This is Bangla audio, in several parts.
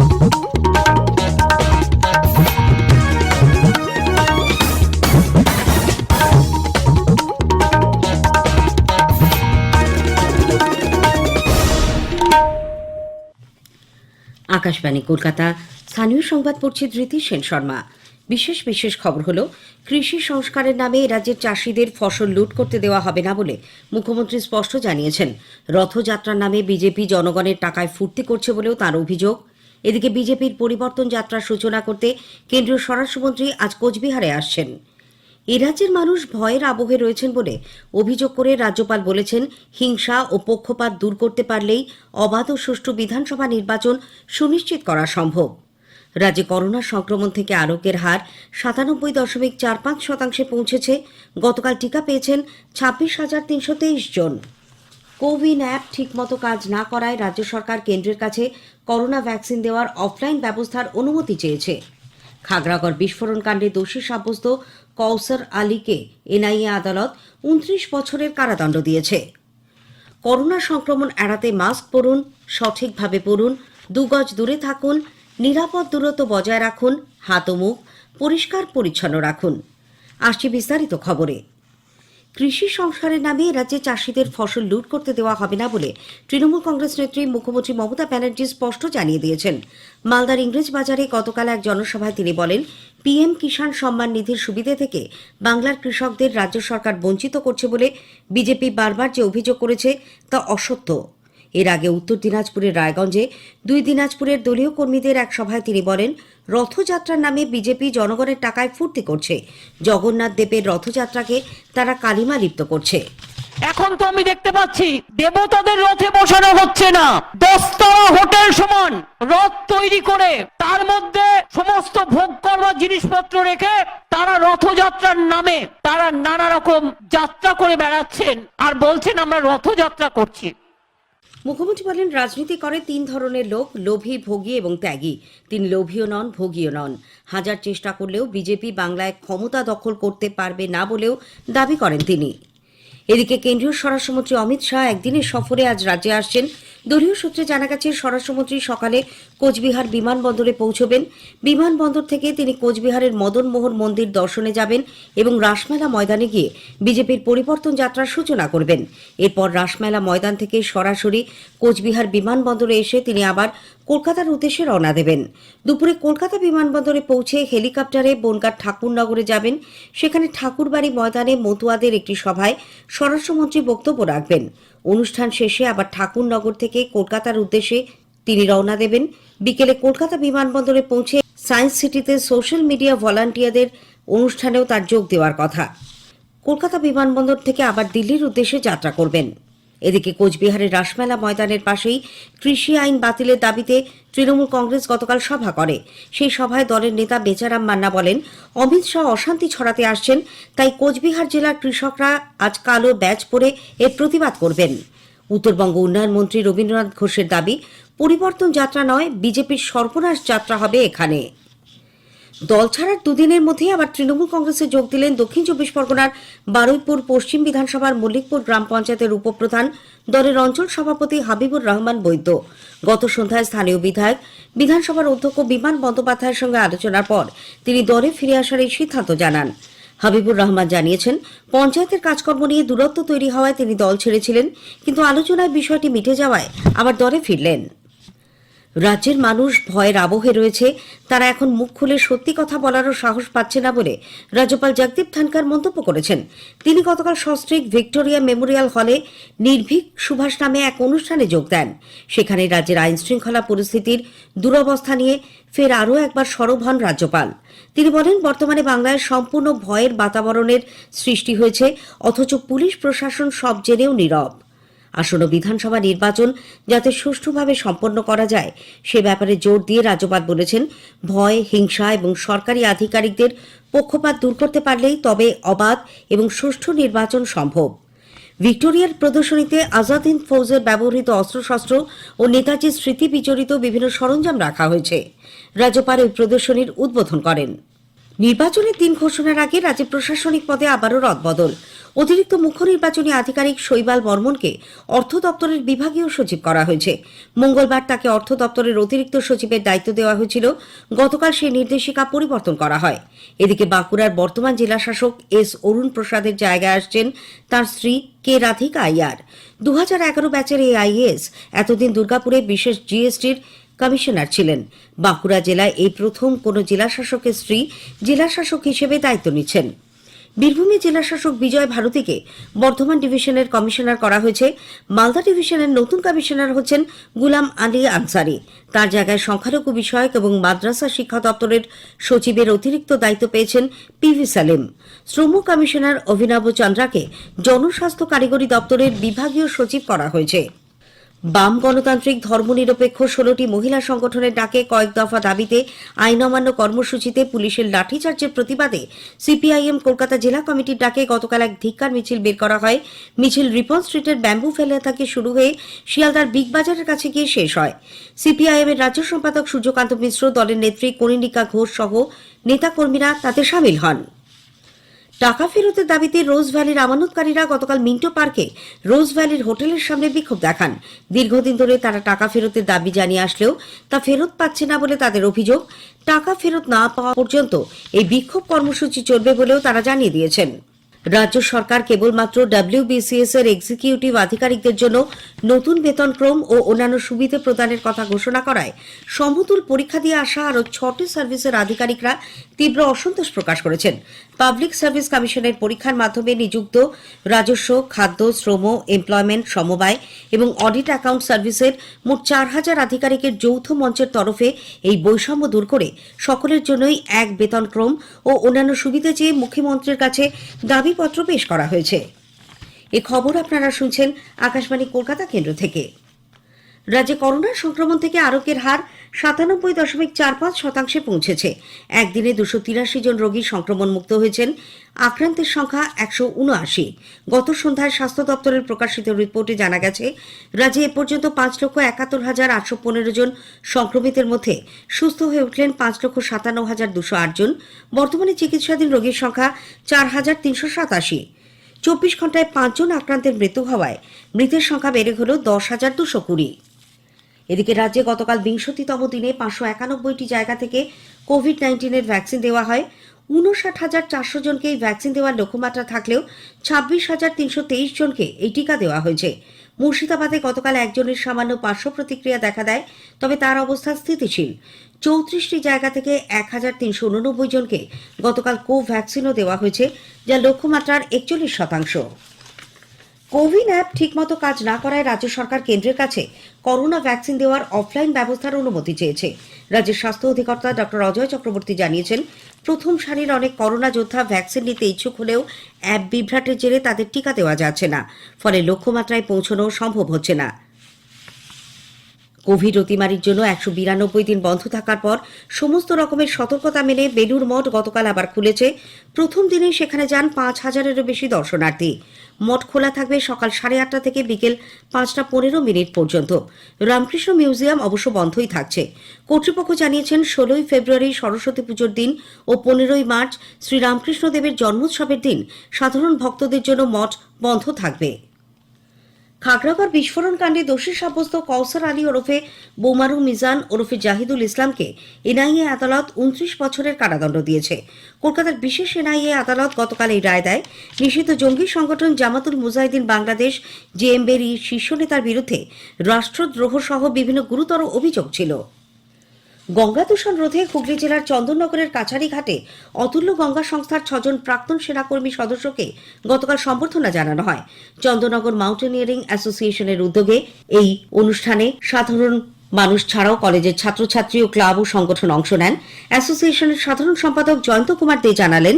আকাশবাণী কলকাতা। স্থানীয় সংবাদ পড়ছে ধৃতি সেন শর্মা। বিশেষ খবর হলো, কৃষি সংস্কারের নামে রাজ্যের চাষিদের ফসল লুট করতে দেওয়া হবে না বলে মুখ্যমন্ত্রী স্পষ্ট জানিয়েছেন। রথযাত্রার নামে বিজেপি জনগণের টাকায় ফুর্তি করছে বলেও তাঁর অভিযোগ। এদিকে বিজেপির পরিবর্তন যাত্রার সূচনা করতে কেন্দ্রীয় স্বরাষ্ট্রমন্ত্রী আজ কোচবিহারে আসছেন। এ রাজ্যের মানুষ ভয়ের আবহে রয়েছেন বলে অভিযোগ করে রাজ্যপাল বলেছেন, হিংসা ও পক্ষপাত দূর করতে পারলেই অবাধ ও সুষ্ঠু বিধানসভা নির্বাচন সুনিশ্চিত করা সম্ভব। রাজ্যে করোনা সংক্রমণ থেকে আরোগ্যের হার 97.45% পৌঁছেছে। গতকাল টিকা পেয়েছেন 26,323 জন। কোভিন অ্যাপ ঠিকমতো কাজ না করায় রাজ্য সরকার কেন্দ্রের কাছে করোনা ভ্যাকসিন দেওয়ার অফলাইন ব্যবস্থার অনুমতি চেয়েছে। খাগড়াগড় বিস্ফোরণ কাণ্ডে দোষী সাব্যস্ত কৌসর আলীকে এনআইএ আদালত 29 বছরের কারাদণ্ড দিয়েছে। করোনা সংক্রমণ এড়াতে মাস্ক পরুন, সঠিকভাবে পরুন, 2 গজ দূরে থাকুন, নিরাপদ দূরত্ব বজায় রাখুন, হাত ও মুখ পরিষ্কার পরিচ্ছন্ন রাখুন। আসছে বিস্তারিত খবরে। কৃষি সংস্কারের নামে রাজ্যে চাষিদের ফসল লুট করতে দেওয়া হবে না বলে তৃণমূল কংগ্রেস নেত্রী মুখ্যমন্ত্রী মমতা ব্যানার্জি স্পষ্ট জানিয়ে দিয়েছেন। মালদার ইংরেজ বাজারে গতকাল এক জনসভায় তিনি বলেন, পিএম কিষাণ সম্মান নিধির সুবিধে থেকে বাংলার কৃষকদের রাজ্য সরকার বঞ্চিত করছে বলে বিজেপি বারবার যে অভিযোগ করেছে তা অসত্য। এর আগে উত্তর দিনাজপুরের রায়গঞ্জে 2 দিনাজপুরের দলীয় কর্মীদের এক সভায় তিনি বলেন, রথযাত্রার নামে বিজেপি জনগণের টাকায় ফুর্তি করছে। জগন্নাথ দেবের রথযাত্রাকে তারা কালিমা লিপ্ত করছে। এখন তো আমি দেখতে পাচ্ছি দেবতাদের রথে বসানো হচ্ছে না, 10তলা হোটেল সমান রথ তৈরি করে তার মধ্যে সমস্ত ভোগ করবার জিনিসপত্র রেখে তারা রথযাত্রার নামে তারা নানা রকম যাত্রা করে বেড়াচ্ছেন আর বলছেন আমরা রথযাত্রা করছি। মুখ্যমন্ত্রী বলেন, রাজনীতি করে 3 ধরনের লোক, লোভী, ভোগী এবং ত্যাগী। তিনি লোভীও নন, ভোগীও নন। হাজার চেষ্টা করলেও বিজেপি বাংলায় ক্ষমতা দখল করতে পারবে না বলেও দাবি করেন তিনি। এদিকে কেন্দ্রীয় স্বরাষ্ট্রমন্ত্রী অমিত শাহ একদিনের সফরে আজ রাজ্যে আসছেন। দলীয় সূত্রে জানা গেছে, স্বরাষ্ট্রমন্ত্রী সকালে কোচবিহার বিমানবন্দরে পৌঁছবেন। বিমানবন্দর থেকে তিনি কোচবিহারের মদন মোহন মন্দির দর্শনে যাবেন এবং রাসমেলা ময়দানে গিয়ে বিজেপির পরিবর্তন যাত্রার সূচনা করবেন। এরপর রাসমেলা ময়দান থেকে সরাসরি কোচবিহার বিমানবন্দরে এসে তিনি আবার কলকাতার উদ্দেশ্যে রওনা দেবেন। দুপুরে কলকাতা বিমানবন্দরে পৌঁছে হেলিকপ্টারে বনগাঁ ঠাকুরনগরে যাবেন। সেখানে ঠাকুরবাড়ি ময়দানে মতুয়াদের একটি সভায় স্বরাষ্ট্রমন্ত্রী বক্তব্য রাখবেন। অনুষ্ঠান শেষে আবার ঠাকুরনগর থেকে কলকাতার উদ্দেশ্যে তিনি রওনা দেবেন। বিকেলে কলকাতা বিমানবন্দরে পৌঁছে সায়েন্স সিটিতে সোশ্যাল মিডিয়া ভলান্টিয়ারদের অনুষ্ঠানেও তার যোগ দেওয়ার কথা। কলকাতা বিমানবন্দর থেকে আবার দিল্লির উদ্দেশ্যে যাত্রা করবেন। এদিকে কোচবিহারের রাসমেলা ময়দানের পাশেই কৃষি আইন বাতিলের দাবিতে তৃণমূল কংগ্রেস গতকাল সভা করে। সেই সভায় দলের নেতা বেচারাম মান্না বলেন, অমিত শাহ অশান্তি ছড়াতে আসছেন, তাই কোচবিহার জেলার কৃষকরা আজ কালো ব্যাজ পরে এর প্রতিবাদ করবেন। উত্তরবঙ্গ উন্নয়ন মন্ত্রী রবীন্দ্রনাথ ঘোষের দাবি, পরিবর্তন যাত্রা নয়, বিজেপির সর্বনাশ যাত্রা হবে এখানে। দল ছাড়ার 2 দিনের মধ্যেই আবার তৃণমূল কংগ্রেসে যোগ দিলেন দক্ষিণ 24 পরগনার বারুইপুর পশ্চিম বিধানসভার মল্লিকপুর গ্রাম পঞ্চায়েতের উপপ্রধান, দলের অঞ্চল সভাপতি হাবিবুর রহমান বৈদ্য। গত সন্ধ্যায় স্থানীয় বিধায়ক, বিধানসভার অধ্যক্ষ বিমান বন্দ্যোপাধ্যায়ের সঙ্গে আলোচনার পর তিনি দলে ফিরে আসার এই সিদ্ধান্ত জানান। হাবিবুর রহমান জানিয়েছেন, পঞ্চায়েতের কাজকর্ম নিয়ে দূরত্ব তৈরি হওয়ায় তিনি দল ছেড়েছিলেন, কিন্তু আলোচনায় বিষয়টি মিটে যাওয়ায় আবার দলে ফিরলেন। রাজ্যের মানুষ ভয়ের আবহে রয়েছে, তারা এখন মুখ খুলে সত্যি কথা বলারও সাহস পাচ্ছে না বলে রাজ্যপাল জগদীপ ধনখড় মন্তব্য করেছেন। তিনি গতকাল সস্ত্রীক ভিক্টোরিয়া মেমোরিয়াল হলে নির্ভীক সুভাষ নামে এক অনুষ্ঠানে যোগ দেন। সেখানে রাজ্যের আইন শৃঙ্খলা পরিস্থিতির দুরবস্থা নিয়ে ফের আরও একবার সরব হন রাজ্যপাল। তিনি বলেন, বর্তমানে বাংলায় সম্পূর্ণ ভয়ের বাতাবরণের সৃষ্টি হয়েছে, অথচ পুলিশ প্রশাসন সব জেনেও নীরব। আসন্ন বিধানসভা নির্বাচন যাতে সুষ্ঠুভাবে সম্পন্ন করা যায় সে ব্যাপারে জোর দিয়ে রাজ্যপাল বলেছেন, ভয়, হিংসা এবং সরকারি আধিকারিকদের পক্ষপাত দূর করতে পারলেই তবে অবাধ এবং সুষ্ঠু নির্বাচন সম্ভব। ভিক্টোরিয়ার প্রদর্শনীতে আজাদ হিন্দ ফৌজের ব্যবহৃত অস্ত্রশস্ত্র ও নেতাজির স্মৃতি বিজড়িত বিভিন্ন সরঞ্জাম রাখা হয়েছে। রাজ্যপাল ওই প্রদর্শনীর উদ্বোধন করেন। নির্বাচনের দিন ঘোষণার আগে রাজ্যে প্রশাসনিক পদে আবারও রদবদল। অতিরিক্ত মুখ্য নির্বাচনী আধিকারিক শৈবাল বর্মনকে অর্থ দপ্তরের বিভাগীয় সচিব করা হয়েছে। মঙ্গলবার তাকে অর্থ দপ্তরের অতিরিক্ত সচিবের দায়িত্ব দেওয়া হয়েছিল। গতকাল সেই নির্দেশিকা পরিবর্তন করা হয়। এদিকে বাঁকুড়ার বর্তমান জেলাশাসক এস অরুণ প্রসাদের জায়গায় আসছেন তাঁর স্ত্রী কে রাধিকা আইয়ার। 2011 ব্যাচের এই আইএএস এতদিন দুর্গাপুরে বিশেষ জিএসটির কমিশনার ছিলেন। বাঁকুড়া জেলায় এই প্রথম কোন জেলাশাসকের স্ত্রী জেলাশাসক হিসেবে দায়িত্ব নিচ্ছেন। বীরভূমে জেলাশাসক বিজয় ভারতীকে বর্ধমান ডিভিশনের কমিশনার করা হয়েছে। মালদা ডিভিশনের নতুন কমিশনার হচ্ছেন গুলাম আলী আনসারি। তার জায়গায় সংখ্যালঘু বিষয়ক এবং মাদ্রাসা শিক্ষা দপ্তরের সচিবের অতিরিক্ত দায়িত্ব পেয়েছেন পিভি সালেম। শ্রম কমিশনার অভিনব চন্দ্রাকে জনস্বাস্থ্য কারিগরি দপ্তরের বিভাগীয় সচিব করা হয়েছে। বাম গণতান্ত্রিক ধর্মনিরপেক্ষ 16টি মহিলা সংগঠনের ডাকে কয়েক দফা দাবিতে আইন অমান্য কর্মসূচিতে পুলিশের লাঠিচার্জের প্রতিবাদে সিপিআইএম কলকাতা জেলা কমিটির ডাকে গতকাল এক ধিক্কার মিছিল বের করা হয়। মিছিল রিপন স্ট্রিটের ব্যাম্বু ফেলে থেকে শুরু হয়ে শিয়ালদার বিগ বাজারের কাছে গিয়ে শেষ হয়। সিপিআইএমের রাজ্য সম্পাদক সূর্যকান্ত মিশ্র, দলের নেত্রী কনিনিকা ঘোষ সহ নেতাকর্মীরা তাতে সামিল হন। টাকা ফেরতের দাবিতে রোজ ভ্যালির আমানতকারীরা গতকাল মিন্টো পার্কে রোজ ভ্যালির হোটেলের সামনে বিক্ষোভ দেখান। দীর্ঘদিন ধরে তারা টাকা ফেরতের দাবি জানিয়ে আসলেও তা ফেরত পাচ্ছে না বলে তাদের অভিযোগ। টাকা ফেরত না পাওয়া পর্যন্ত এই বিক্ষোভ কর্মসূচি চলবে বলেও তারা জানিয়ে দিয়েছেন। রাজ্য সরকার কেবলমাত্র WBCS এর এক্সিকিউটিভ আধিকারিকদের জন্য নতুন বেতনক্রম ও অন্যান্য সুবিধা প্রদানের কথা ঘোষণা করায় সমতুল পরীক্ষা দিয়ে আসা আরও 6টি সার্ভিসের আধিকারিকরা তীব্র অসন্তোষ প্রকাশ করেছেন। পাবলিক সার্ভিস কমিশনের পরীক্ষার মাধ্যমে নিযুক্ত রাজস্ব, খাদ্য, শ্রম, এমপ্লয়মেন্ট, সমবায় এবং অডিট অ্যাকাউন্ট সার্ভিসের মোট 4000 আধিকারিকের যৌথ মঞ্চের তরফে এই বৈষম্য দূর করে সকলের জন্যই এক বেতনক্রম ও অন্যান্য সুবিধা চেয়ে মুখ্যমন্ত্রীর কাছে দাবিপত্র পেশ করা হয়েছে। এ খবর আপনারা শুনছেন আকাশবাণী কলকাতা কেন্দ্র থেকে। রাজ্যে করোনা সংক্রমণ থেকে আরোগ্যের হার 97.45% পৌঁছেছে। একদিনে 283 জন রোগী সংক্রমণ মুক্ত হয়েছেন। আক্রান্তের সংখ্যা 179। গত সন্ধ্যায় স্বাস্থ্য দপ্তরের প্রকাশিত রিপোর্টে জানা গেছে, রাজ্যে এ পর্যন্ত 5,71,815 জন সংক্রমিতের মধ্যে সুস্থ হয়ে উঠলেন 5,57,208 জন। বর্তমানে চিকিৎসাধীন রোগীর সংখ্যা 4,387। 24 ঘন্টায় 5 জন আক্রান্তের মৃত্যু হওয়ায় মৃতের সংখ্যা বেড়ে হল 10,220। এদিকে রাজ্যে গতকাল 20তম দিনে 591টি জায়গা থেকে কোভিড-19 ভ্যাকসিন দেওয়া হয়। 59,400 জনকে এই ভ্যাকসিন দেওয়ার লক্ষ্যমাত্রা থাকলেও 26,323 জনকে এই টিকা দেওয়া হয়েছে। মুর্শিদাবাদে গতকাল একজনের সামান্য পার্শ্ব প্রতিক্রিয়া দেখা দেয়, তবে তার অবস্থা স্থিতিশীল। 34টি জায়গা থেকে 1,389 জনকে গতকাল কোভ্যাক্সিনও দেওয়া হয়েছে, যা লক্ষ্যমাত্রার 41%। কোভিন অ্যাপ ঠিকমতো কাজ না করায় রাজ্য সরকার কেন্দ্রের কাছে করোনা ভ্যাকসিন দেওয়ার অফলাইন ব্যবস্থার অনুমতি চেয়েছে। রাজ্যের স্বাস্থ্য অধিকর্তা ডক্টর অজয় চক্রবর্তী জানিয়েছেন, প্রথম সারির অনেক করোনা যোদ্ধা ভ্যাকসিন নিতে ইচ্ছুক হলেও অ্যাপ বিভ্রাটের জেরে তাদের টিকা দেওয়া যাচ্ছে না, ফলে লক্ষ্যমাত্রায় পৌঁছানো সম্ভব হচ্ছে না। কোভিড অতিমারির জন্য 192 দিন বন্ধ থাকার পর সমস্ত রকমের সতর্কতা মেনে বেলুড় মঠ গতকাল আবার খুলেছে। প্রথম দিনেই সেখানে যান 5,000-এরও বেশি দর্শনার্থী। মঠ খোলা থাকবে সকাল 8:30 থেকে বিকেল 5টা 15 পর্যন্ত। রামকৃষ্ণ মিউজিয়াম অবশ্য বন্ধই থাকছে। কর্তৃপক্ষ জানিয়েছেন, 16 ফেব্রুয়ারি সরস্বতী পুজোর দিন ও 15 মার্চ শ্রীরামকৃষ্ণদেবের জন্মোৎসবের দিন সাধারণ ভক্তদের জন্য মঠ বন্ধ থাকবে। খাগড়াগড় বিস্ফোরণ কাণ্ডে দোষী সাব্যস্ত কৌসার আলী ওরফে বোমারু মিজান ওরফে জাহিদুল ইসলামকে এনআইএ আদালত 29 বছরের কারাদণ্ড দিয়েছে। কলকাতার বিশেষ এনআইএ আদালত গতকাল এই রায় দেয়। নিষিদ্ধ জঙ্গি সংগঠন জামাতুল মুজাহিদিন বাংলাদেশ জেএমবির শীর্ষ নেতার বিরুদ্ধে রাষ্ট্রদ্রোহ সহ বিভিন্ন গুরুতর অভিযোগ ছিল। গঙ্গা দূষণ রোধে হুগলি জেলার চন্দননগরের কাছারিঘাটে অতুল্য গঙ্গা সংস্থার 6 জন প্রাক্তন সেনাকর্মী সদস্যকে গতকাল সম্বর্ধনা জানানো হয়। চন্দননগর মাউন্টেনিয়ারিং অ্যাসোসিয়েশনের উদ্যোগে এই অনুষ্ঠানে সাধারণ মানুষ ছাড়াও কলেজের ছাত্রছাত্রী ও ক্লাব ও সংগঠন অংশ নেন। অ্যাসোসিয়েশনের সাধারণ সম্পাদক জয়ন্ত কুমার দে জানালেন,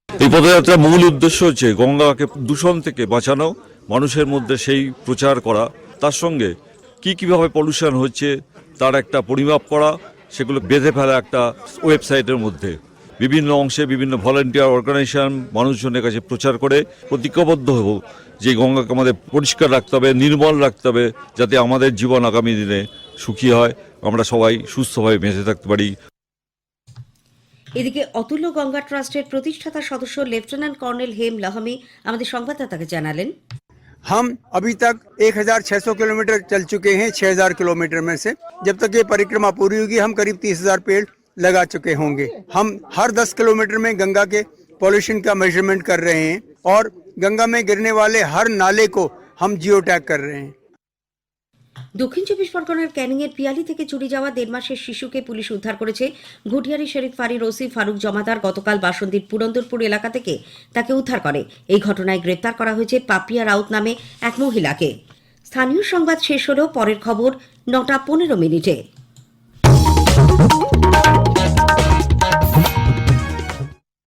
এই পদযাত্রার মূল উদ্দেশ্য হচ্ছে গঙ্গাকে দূষণ থেকে বাঁচানো, মানুষের মধ্যে সেই প্রচার করা, তার সঙ্গে কিভাবে পলিউশন হচ্ছে তার একটা পরিমাপ করা, সেগুলো বেঁধে ফেলা একটা ওয়েবসাইটের মধ্যে। বিভিন্ন অংশে বিভিন্ন ভলান্টিয়ার অর্গানাইজেশন মানুষজনের কাছে প্রচার করে প্রতিজ্ঞাবদ্ধ হব যে গঙ্গাকে আমাদের পরিষ্কার রাখতে হবে, নির্মল রাখতে হবে, যাতে আমাদের জীবন আগামী দিনে সুখী হয়, আমরা সবাই সুস্থভাবে বেঁচে থাকতে পারি। এদিকে অতুল্য গঙ্গা ট্রাস্টের প্রতিষ্ঠাতা সদস্য লেফটেন্যান্ট কর্নেল হেম লাহামি আমাদের সংবাদদাতাকে জানালেন, हम अभी तक 1600 किलोमीटर चल चुके हैं 6000 किलोमीटर में से। जब तक ये परिक्रमा पूरी होगी हम करीब 30,000 पेड़ लगा चुके होंगे। हम हर 10 किलोमीटर में गंगा के पॉल्यूशन का मेजरमेंट कर रहे हैं और गंगा में गिरने वाले हर नाले को हम जियो टैग कर रहे हैं। দক্ষিণ চব্বিশ পরগনার ক্যানিং এর পিয়ালি থেকে চুরি যাওয়া 1.5 মাসের শিশুকে পুলিশ উদ্ধার করেছে। ঘুটিয়ারি শরীফ ফাঁড়ির ওসি ফারুক জমাদার গতকাল বাসন্তীর পুরন্দরপুর এলাকা থেকে তাকে উদ্ধার করে। এই ঘটনায় গ্রেপ্তার করা হয়েছে পাপিয়া রাউত নামে এক মহিলাকে। স্থানীয় সংবাদ শেষ হলো, পরের খবর 9টা 15 মিনিটে।